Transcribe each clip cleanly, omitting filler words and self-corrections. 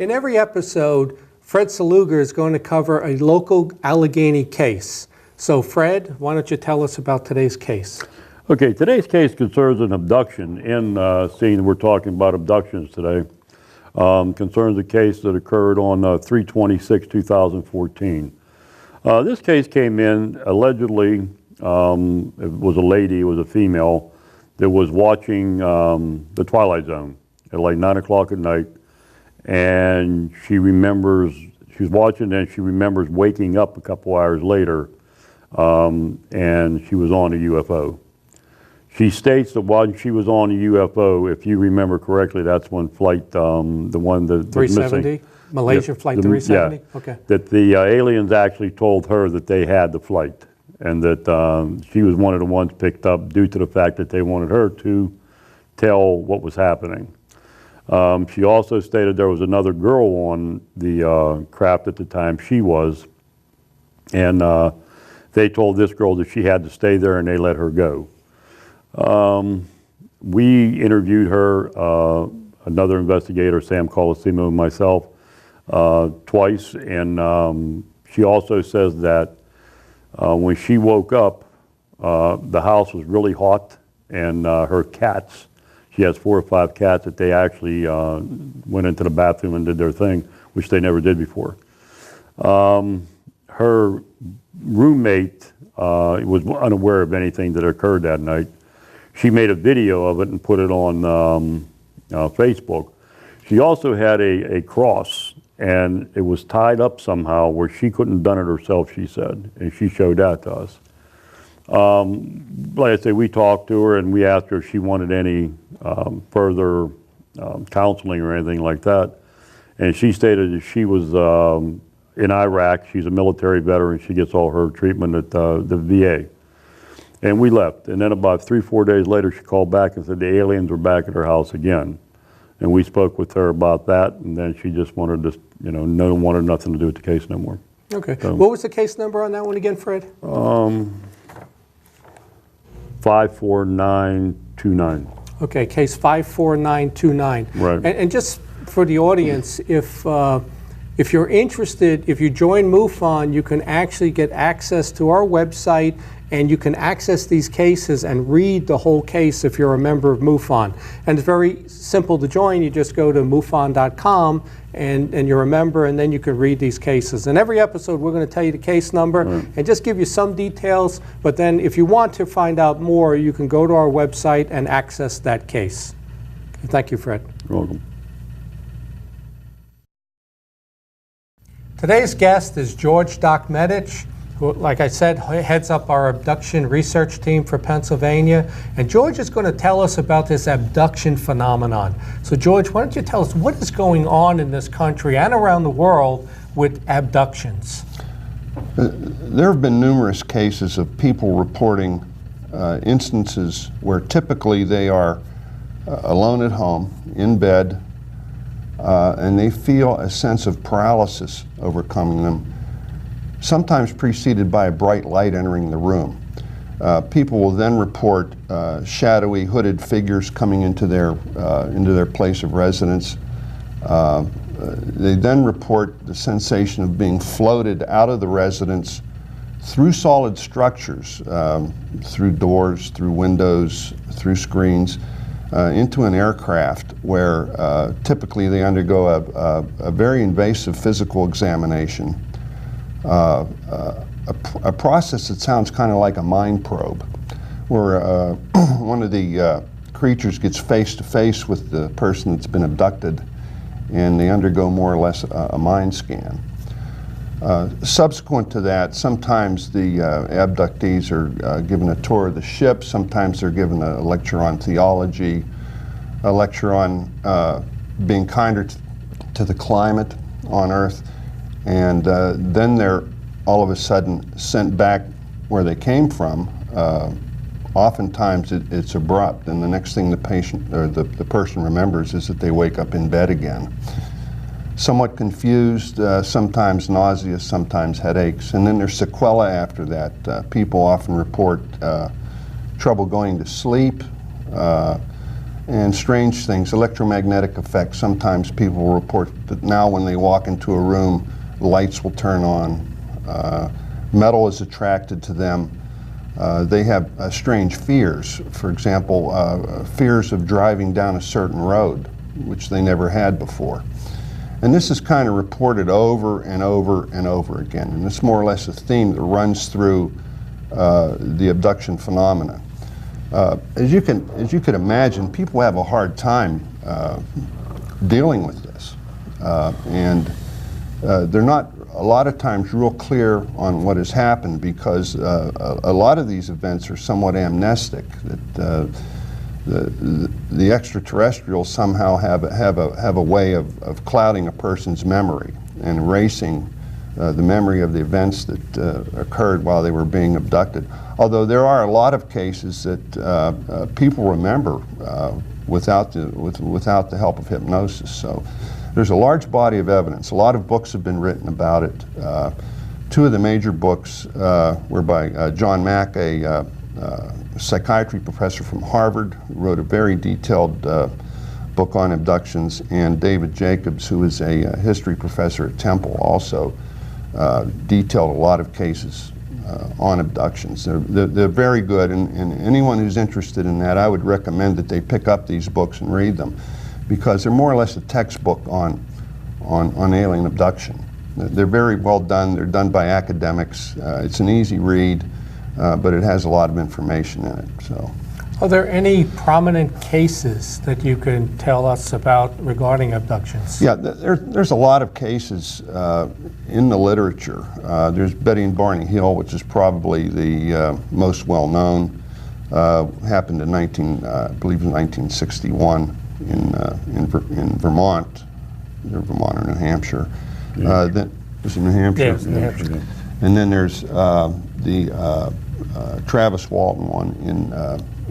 In every episode, Fred Saluga is going to cover a local Allegheny case. So Fred, why don't you tell us about today's case? Okay, today's case concerns an abduction. Seeing we're talking about abductions today, concerns a case that occurred on 3/26/2014. This case came in allegedly, it was a lady, it was a female, that was watching the Twilight Zone at like 9 o'clock at night, and she remembers, she was watching and she remembers waking up a couple hours later, and she was on a UFO. She states that while she was on a UFO, if you remember correctly, that's when flight, the one that 370? missing. Malaysian Flight 370? Yeah, okay. that the aliens actually told her that they had the flight, and that she was one of the ones picked up due to the fact that they wanted her to tell what was happening. She also stated there was another girl on the craft at the time, she was, and they told this girl that she had to stay there and they let her go. We interviewed her, another investigator, Sam Colosimo, and myself, twice, and she also says that when she woke up, the house was really hot, and her cats, she has 4 or 5 cats, that they actually went into the bathroom and did their thing, which they never did before. Her roommate was unaware of anything that occurred that night. She made a video of it and put it on Facebook. She also had a cross, and it was tied up somehow where she couldn't have done it herself, she said, and she showed that to us. Like I say, we talked to her and we asked her if she wanted any further counseling or anything like that. And she stated that she was in Iraq, she's a military veteran, she gets all her treatment at the VA. And we left. And then about 3 or 4 days later, she called back and said the aliens were back at her house again. And we spoke with her about that, and then she just wanted to, wanted nothing to do with the case no more. Okay. So, what was the case number on that one again, Fred? 54929. Okay, case 54929. Right. And just for the audience, if you're interested, if you join MUFON, you can actually get access to our website, and you can access these cases and read the whole case if you're a member of MUFON. And it's very simple to join. You just go to MUFON.com and you're a member, and then you can read these cases. In every episode, we're going to tell you the case number and just give you some details. But then if you want to find out more, you can go to our website and access that case. Okay, thank you, Fred. You're welcome. Today's guest is George Doc Medich, who, like I said, heads up our abduction research team for Pennsylvania. And George is going to tell us about this abduction phenomenon. So George, why don't you tell us what is going on in this country and around the world with abductions? There have been numerous cases of people reporting instances where typically they are alone at home, in bed, and they feel a sense of paralysis overcoming them, sometimes preceded by a bright light entering the room. People will then report shadowy, hooded figures coming into their place of residence. They then report the sensation of being floated out of the residence through solid structures, through doors, through windows, through screens, into an aircraft where typically they undergo a very invasive physical examination. A process that sounds kind of like a mind probe, where one of the creatures gets face to face with the person that's been abducted, and they undergo more or less a mind scan. Subsequent to that, sometimes the abductees are given a tour of the ship, sometimes they're given a lecture on theology, a lecture on being kinder to the climate on Earth, and then they're all of a sudden sent back where they came from. Oftentimes it's abrupt, and the next thing the patient or the person remembers is that they wake up in bed again. Somewhat confused, sometimes nauseous, sometimes headaches, and then there's sequelae after that. People often report trouble going to sleep, and strange things, electromagnetic effects. Sometimes people will report that now when they walk into a room, the lights will turn on. Metal is attracted to them. They have strange fears. For example, fears of driving down a certain road, which they never had before. And this is kind of reported over and over and over again. And it's more or less a theme that runs through the abduction phenomena. As you can imagine, people have a hard time dealing with this. And they're not a lot of times real clear on what has happened, because a lot of these events are somewhat amnestic, that the extraterrestrials somehow have a way of clouding a person's memory and erasing the memory of the events that occurred while they were being abducted. Although there are a lot of cases that people remember without the help of hypnosis. So there's a large body of evidence. A lot of books have been written about it. Two of the major books were by John Mack, a psychiatry professor from Harvard, who wrote a very detailed book on abductions, and David Jacobs, who is a history professor at Temple, also detailed a lot of cases on abductions. They're very good, and anyone who's interested in that, I would recommend that they pick up these books and read them, because they're more or less a textbook on alien abduction. They're very well done. They're done by academics. It's an easy read, but it has a lot of information in it. So, are there any prominent cases that you can tell us about regarding abductions? Yeah, there's a lot of cases in the literature. There's Betty and Barney Hill, which is probably the most well-known. Happened in I believe in 1961 in Vermont, either Vermont or New Hampshire. Then was it New Hampshire? Yes, New Hampshire. And then there's the Travis Walton one in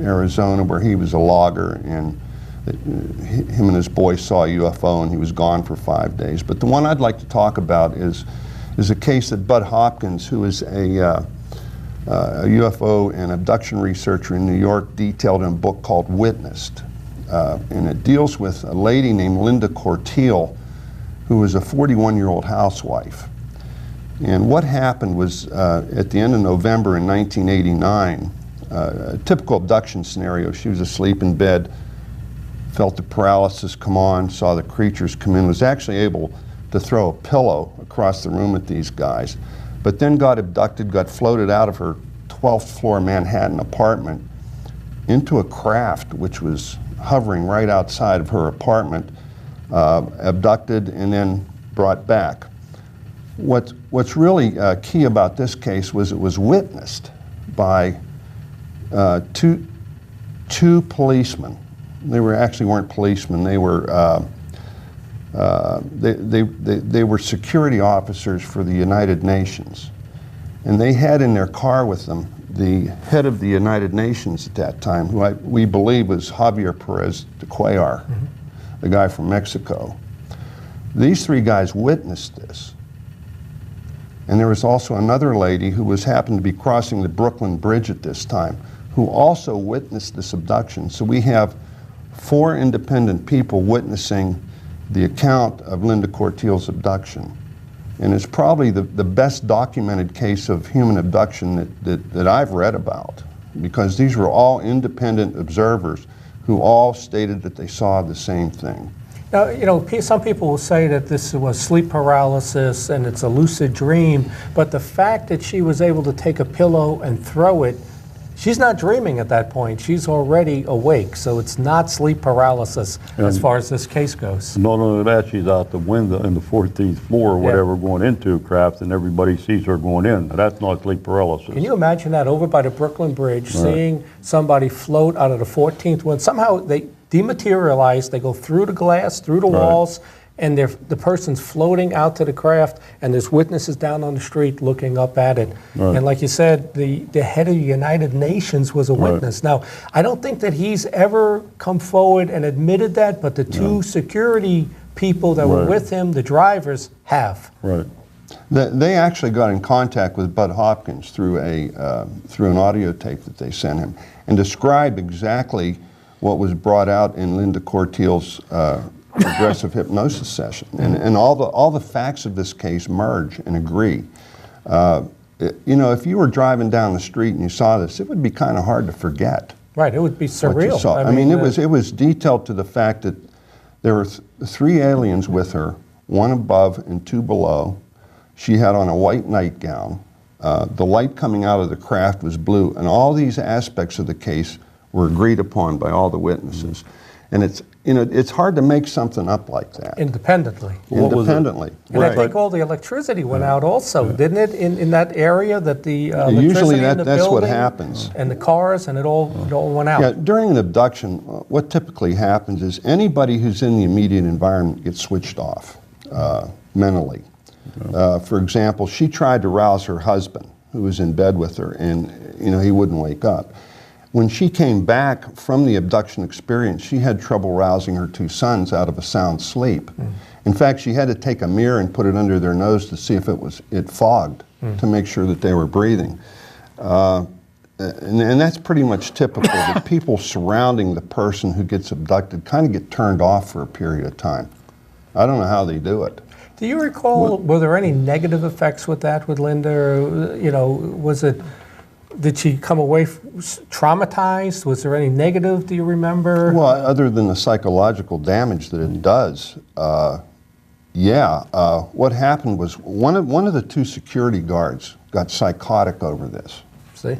Arizona, where he was a logger, and him and his boy saw a UFO, and he was gone for 5 days. But the one I'd like to talk about is a case that Bud Hopkins, who is a UFO and abduction researcher in New York, detailed in a book called Witnessed. And it deals with a lady named Linda Cortile, who was a 41-year-old housewife. And what happened was, at the end of November in 1989, a typical abduction scenario. She was asleep in bed, felt the paralysis come on, saw the creatures come in, was actually able to throw a pillow across the room at these guys, but then got abducted, got floated out of her 12th floor Manhattan apartment into a craft which was hovering right outside of her apartment, abducted and then brought back. What's really key about this case was it was witnessed by two policemen. They weren't policemen. They were they were security officers for the United Nations, and they had in their car with them the head of the United Nations at that time, who we believe was Javier Perez de Cuellar, the guy from Mexico. These three guys witnessed this. And there was also another lady who happened to be crossing the Brooklyn Bridge at this time, who also witnessed this abduction. So we have 4 independent people witnessing the account of Linda Cortile's abduction. And it's probably the best documented case of human abduction that I've read about, because these were all independent observers who all stated that they saw the same thing. Now, you know, some people will say that this was sleep paralysis and it's a lucid dream, but the fact that she was able to take a pillow and throw it, she's not dreaming at that point. She's already awake, so it's not sleep paralysis as far as this case goes. Not only that, she's out the window in the 14th floor or whatever, going into a craft, and everybody sees her going in. Now, that's not sleep paralysis. Can you imagine that over by the Brooklyn Bridge, seeing somebody float out of the 14th window? Somehow they dematerialize, they go through the glass, through the walls, and the person's floating out to the craft, and there's witnesses down on the street looking up at it. And like you said, the head of the United Nations was a witness. Now, I don't think that he's ever come forward and admitted that, but the two security people that were with him, the drivers, have. They actually got in contact with Bud Hopkins through an audio tape that they sent him, and described exactly what was brought out in Linda Cortile's aggressive hypnosis session. And all the facts of this case merge and agree. You know, if you were driving down the street and you saw this, it would be kind of hard to forget. Right, it would be surreal. I mean, it was detailed to the fact that there were 3 aliens with her, 1 above and 2 below. She had on a white nightgown. The light coming out of the craft was blue, and all these aspects of the case were agreed upon by all the witnesses. And it's, you know, it's hard to make something up like that. Independently. Independently. And I think all the electricity went out also, didn't it, in that area, that the electricity usually in the that's what building happens. and the cars, and it all went out. Yeah, during an abduction, what typically happens is anybody who's in the immediate environment gets switched off mentally. For example, she tried to rouse her husband, who was in bed with her, and you know, he wouldn't wake up. When she came back from the abduction experience, she had trouble rousing her 2 sons out of a sound sleep. In fact, she had to take a mirror and put it under their nose to see if it fogged, to make sure that they were breathing. And that's pretty much typical. The people surrounding the person who gets abducted kind of get turned off for a period of time. I don't know how they do it. Do you recall, were there any negative effects with that, with Linda? Or, you know, did she come away traumatized? Was there any negative, do you remember? Well, other than the psychological damage that it does, yeah. What happened was one of the 2 security guards got psychotic over this. See?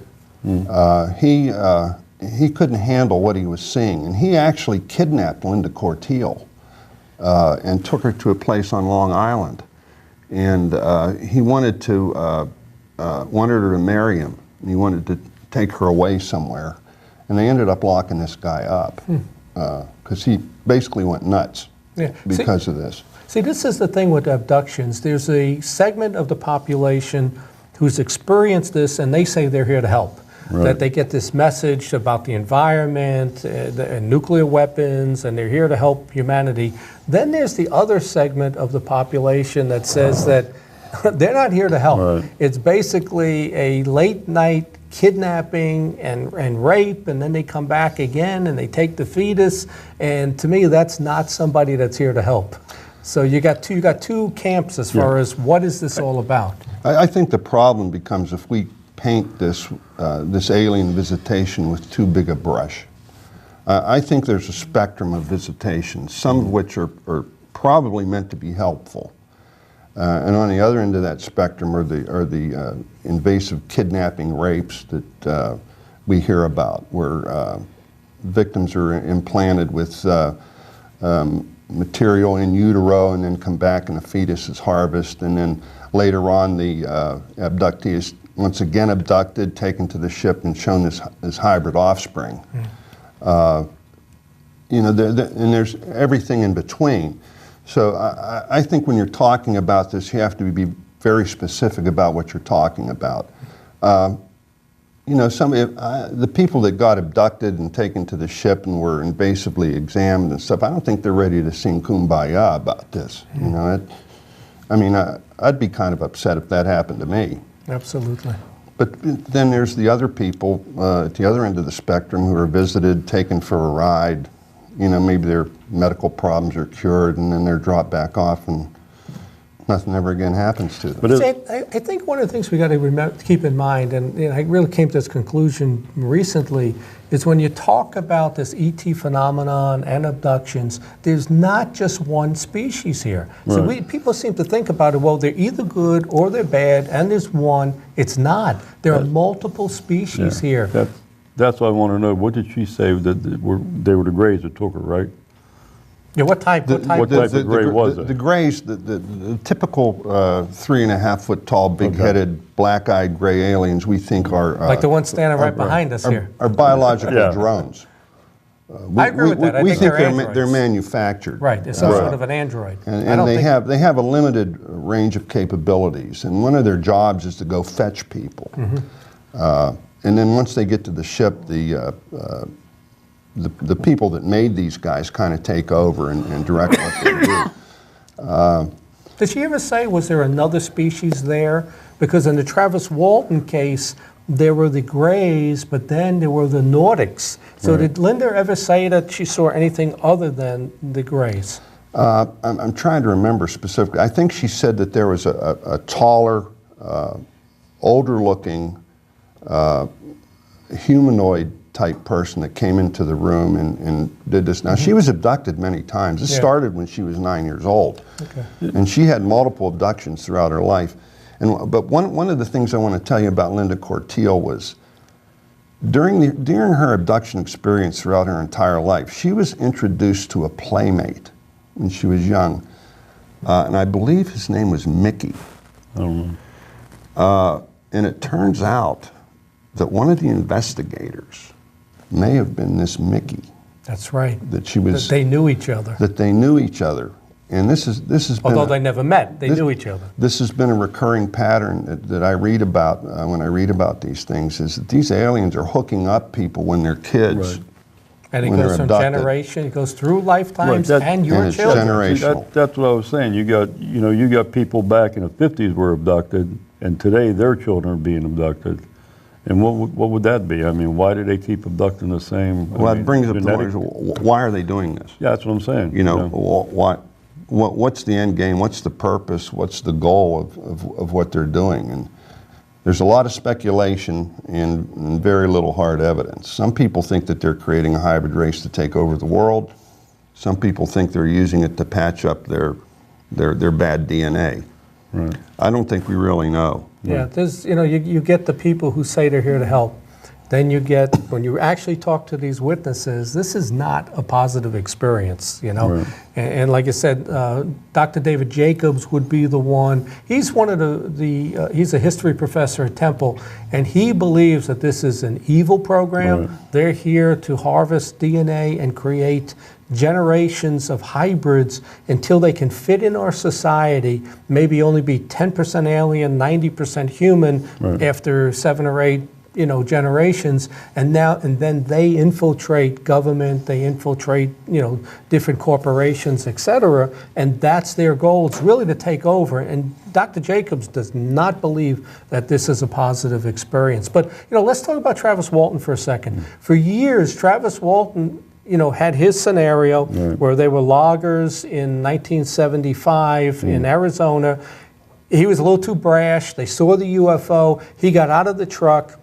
He couldn't handle what he was seeing, and he actually kidnapped Linda Cortile and took her to a place on Long Island. And he wanted her to marry him. And he wanted to take her away somewhere. And they ended up locking this guy up because he basically went nuts because of this. See, this is the thing with abductions. There's a segment of the population who's experienced this, and they say they're here to help. Right. That they get this message about the environment and nuclear weapons, and they're here to help humanity. Then there's the other segment of the population that says that they're not here to help. Right. It's basically a late night kidnapping and rape, and then they come back again and they take the fetus. And to me, that's not somebody that's here to help. So you got two camps as far as what is this all about. I think the problem becomes if we paint this alien visitation with too big a brush. I think there's a spectrum of visitations, some of which are probably meant to be helpful. And on the other end of that spectrum are the invasive kidnapping rapes that we hear about, where victims are implanted with material in utero and then come back and the fetus is harvested, and then later on the abductee is once again abducted, taken to the ship and shown this hybrid offspring. You know, and there's everything in between. So I think when you're talking about this, you have to be very specific about what you're talking about. You know, the people that got abducted and taken to the ship and were invasively examined and stuff, I don't think they're ready to sing Kumbaya about this. You know, I mean, I'd be kind of upset if that happened to me. Absolutely. But then there's the other people at the other end of the spectrum who are visited, taken for a ride. You know, maybe their medical problems are cured, and then they're dropped back off, and nothing ever again happens to them. But I think one of the things we got to keep in mind, and I really came to this conclusion recently, is when you talk about this ET phenomenon and abductions, there's not just one species here. Right. So people seem to think about it, well, they're either good or they're bad, and there's one. It's not. There are multiple species here. That's what I want to know. What did she say that they were the Greys that took her, right? Yeah, what type of Gray was it? The Greys, the typical 3.5 foot tall, big-headed, black-eyed gray aliens we think are... like the one standing right behind us here. Are biological drones. I agree with that. I think they're manufactured. Right, they're some sort of an android. And they have a limited range of capabilities, and one of their jobs is to go fetch people. And then once they get to the ship, the people that made these guys kind of take over and direct what they do. Did she ever say, was there another species there? Because in the Travis Walton case, there were the Greys, but then there were the Nordics. So did Linda ever say that she saw anything other than the Greys? I'm trying to remember specifically. I think she said that there was a taller, older-looking, humanoid type person that came into the room and did this. Now, she was abducted many times. This started when she was 9 years old. Okay. And she had multiple abductions throughout her life. But one of the things I want to tell you about Linda Cortile was during her abduction experience throughout her entire life, she was introduced to a Playmate when she was young. And I believe his name was Mickey. And it turns out that one of the investigators may have been this Mickey. That's right. That she was. That they knew each other. That they knew each other, and this has been. Although they never met, they knew each other. This has been a recurring pattern that I read about when I read about these things. Is that these aliens are hooking up people when they're kids. Right. And it goes from generation. It goes through lifetimes and your it's children. Generational. See, that's what I was saying. You got people back in the 50s were abducted, and today their children are being abducted. And what would that be? I mean, why do they keep abducting the same? Well, it brings up the question, why are they doing this? Yeah, that's what I'm saying. What's the end game? What's the purpose? What's the goal of what they're doing? And there's a lot of speculation and very little hard evidence. Some people think that they're creating a hybrid race to take over the world. Some people think they're using it to patch up their bad DNA. Right. I don't think we really know. Yeah, there's, you get the people who say they're here to help. Then you get, when you actually talk to these witnesses, this is not a positive experience, Right. And like I said, Dr. David Jacobs would be the one. He's one of he's a history professor at Temple, and he believes that this is an evil program. Right. They're here to harvest DNA and create generations of hybrids until they can fit in our society, maybe only be 10% alien, 90% human after 7 or 8 generations, and then they infiltrate government, they infiltrate, different corporations, etc., and that's their goal. It's really to take over. And Dr. Jacobs does not believe that this is a positive experience. But, let's talk about Travis Walton for a second. For years, Travis Walton, had his scenario where they were loggers in 1975 in Arizona. He was a little too brash. They saw the UFO. He got out of the truck.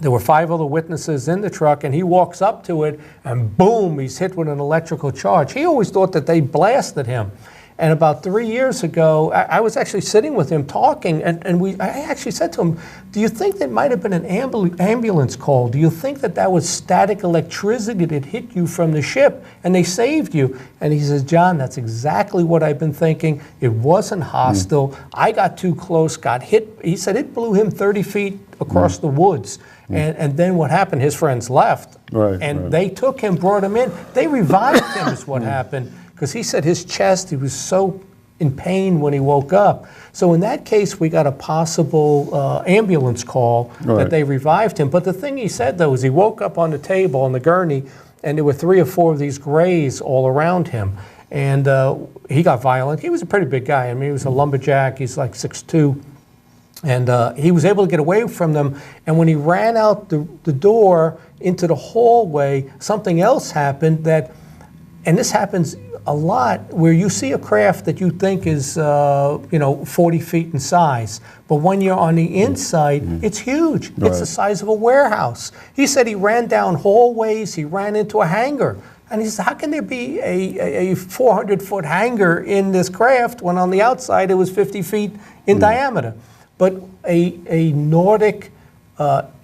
There were 5 other witnesses in the truck, and he walks up to it, and boom, he's hit with an electrical charge. He always thought that they blasted him. And about 3 years ago, I was actually sitting with him talking, and I actually said to him, do you think that might have been an ambulance call? Do you think that was static electricity that hit you from the ship and they saved you? And he says, John, that's exactly what I've been thinking. It wasn't hostile. I got too close, got hit. He said it blew him 30 feet across the woods. And then what happened, his friends left. They took him, brought him in. They revived him is what happened. Because he said his chest, he was so in pain when he woke up. So in that case, we got a possible ambulance call that they revived him. But the thing he said, though, is he woke up on the table on the gurney, and there were 3 or 4 of these Greys all around him. And he got violent. He was a pretty big guy. I mean, he was a lumberjack. He's like 6'2". And he was able to get away from them. And when he ran out the door into the hallway, something else happened and this happens a lot, where you see a craft that you think is 40 feet in size, but when you're on the inside, it's huge. It's the size of a warehouse. He said he ran down hallways, he ran into a hangar. And he said, how can there be a 400-foot hangar in this craft when on the outside it was 50 feet in diameter? But a Nordic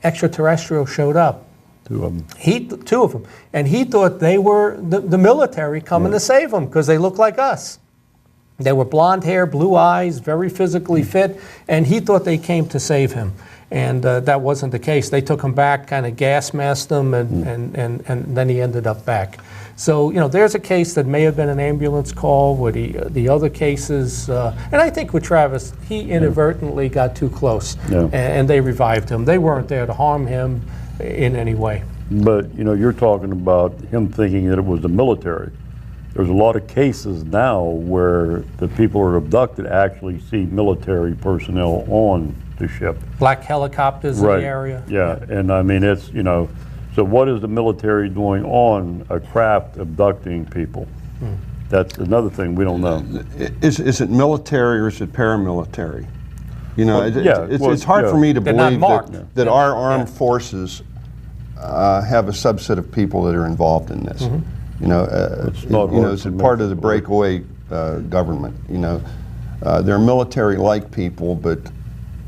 extraterrestrial showed up. 2 of them. 2 of them. And he thought they were the military coming to save him because they look like us. They were blonde hair, blue eyes, very physically fit, and he thought they came to save him. And that wasn't the case. They took him back, kind of gas masked him, and then he ended up back. So, there's a case that may have been an ambulance call. With the other cases, and I think with Travis, he inadvertently got too close, and they revived him. They weren't there to harm him in any way. But, you're talking about him thinking that it was the military. There's a lot of cases now where the people who are abducted actually see military personnel on the ship. Black helicopters in the area. Yeah, and I mean, it's, you know, so what is the military doing on a craft abducting people? That's another thing we don't know. Is it military or is it paramilitary? You know, Well, it's hard for me to They're not believe marked. that our armed forces have a subset of people that are involved in this. You know, is it part of the breakaway government? You know, they're military-like people, but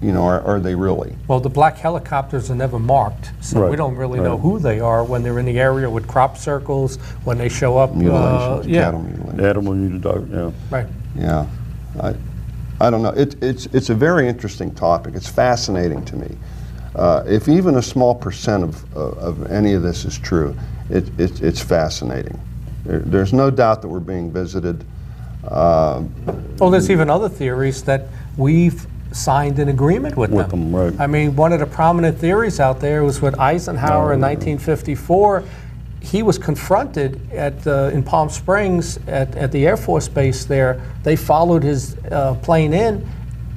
you know, are they really? Well, the black helicopters are never marked, so we don't really know who they are when they're in the area with crop circles, when they show up. Mutilations, cattle mutilations. Animal mutilation, Right. Yeah, I don't know. It's a very interesting topic. It's fascinating to me. If even a small percent of any of this is true, it's fascinating. There's no doubt that we're being visited. Well, there's even other theories that we've signed an agreement with them. right. I mean, one of the prominent theories out there was with Eisenhower in 1954. He was confronted in Palm Springs at the Air Force Base there. They followed his plane in,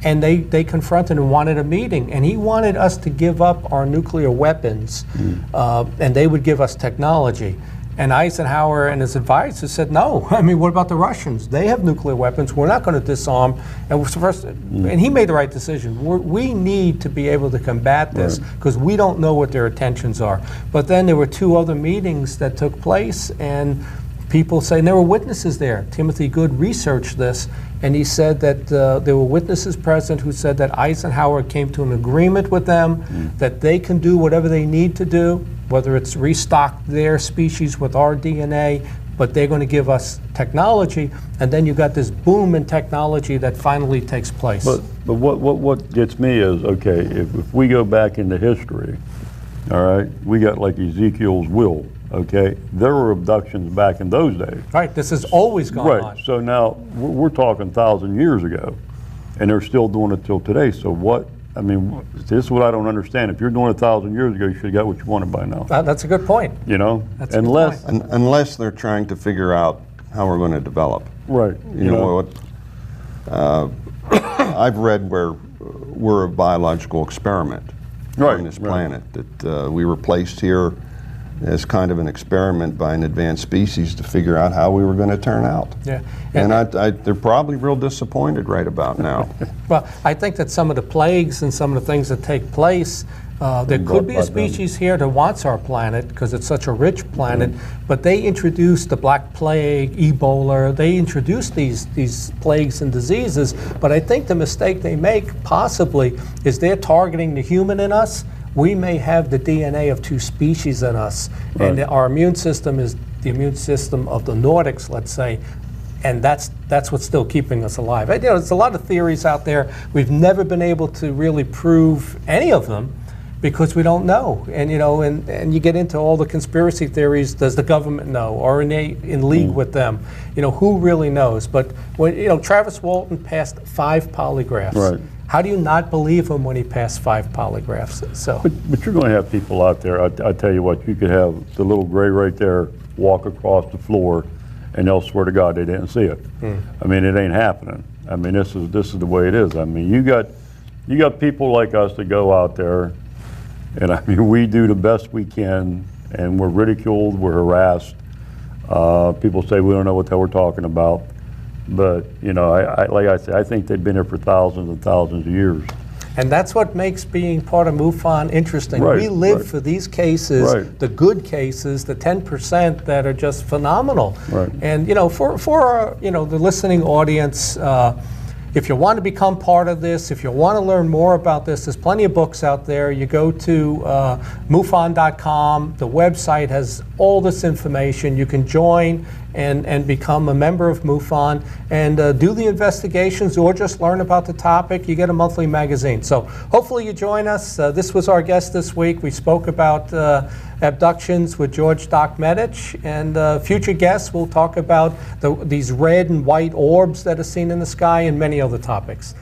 and they confronted and wanted a meeting. And he wanted us to give up our nuclear weapons, and they would give us technology. And Eisenhower and his advisors said, no. I mean, what about the Russians? They have nuclear weapons. We're not going to disarm. And he made the right decision. We need to be able to combat this because we don't know what their intentions are. But then there were two other meetings that took place, and people say, and there were witnesses there. Timothy Good researched this, and he said that there were witnesses present who said that Eisenhower came to an agreement with them, that they can do whatever they need to do, whether it's restock their species with our DNA, but they're going to give us technology, and then you got this boom in technology that finally takes place. But what gets me is, okay, if we go back into history, all right, we got like Ezekiel's will, okay? There were abductions back in those days. Right, this has always gone on. Right, so now we're talking 1,000 years ago, and they're still doing it till today. So what, I mean, this is what I don't understand. If you're doing it 1,000 years ago, you should have got what you wanted by now. That's a good point. You know, That's a good point. Unless they're trying to figure out how we're going to develop. Right. You know what? I've read where we're a biological experiment on this planet, that we were placed here as kind of an experiment by an advanced species to figure out how we were going to turn out. Yeah. And they're probably real disappointed right about now. Well, I think that some of the plagues and some of the things that take place, there could be a species here that wants our planet because it's such a rich planet, but they introduced the Black Plague, Ebola, they introduced these plagues and diseases, but I think the mistake they make possibly is they're targeting the human in us. We may have the DNA of two species in us, and our immune system is the immune system of the Nordics, let's say, and that's what's still keeping us alive. You know, there's a lot of theories out there. We've never been able to really prove any of them because we don't know. And you know, and you get into all the conspiracy theories. Does the government know, or are they in league with them? You know, who really knows? But when Travis Walton passed 5 polygraphs. Right. How do you not believe him when he passed 5 polygraphs? So, but you're going to have people out there. I tell you what, you could have the little gray right there walk across the floor, and they'll swear to God they didn't see it. I mean, it ain't happening. I mean, this is the way it is. I mean, you got people like us that go out there, and I mean, we do the best we can, and we're ridiculed, we're harassed. People say we don't know what the hell we're talking about. But, you know, like I said, I think they've been here for thousands and thousands of years. And that's what makes being part of MUFON interesting. Right, we live for these cases, the good cases, the 10% that are just phenomenal. Right. And, you know, for our, the listening audience, if you want to become part of this, if you want to learn more about this, there's plenty of books out there. You go to MUFON.com. The website has all this information. You can join and become a member of MUFON and do the investigations or just learn about the topic. You get a monthly magazine. So hopefully you join us. This was our guest this week. We spoke about abductions with George Doc Medich, and future guests will talk about these red and white orbs that are seen in the sky and many other topics.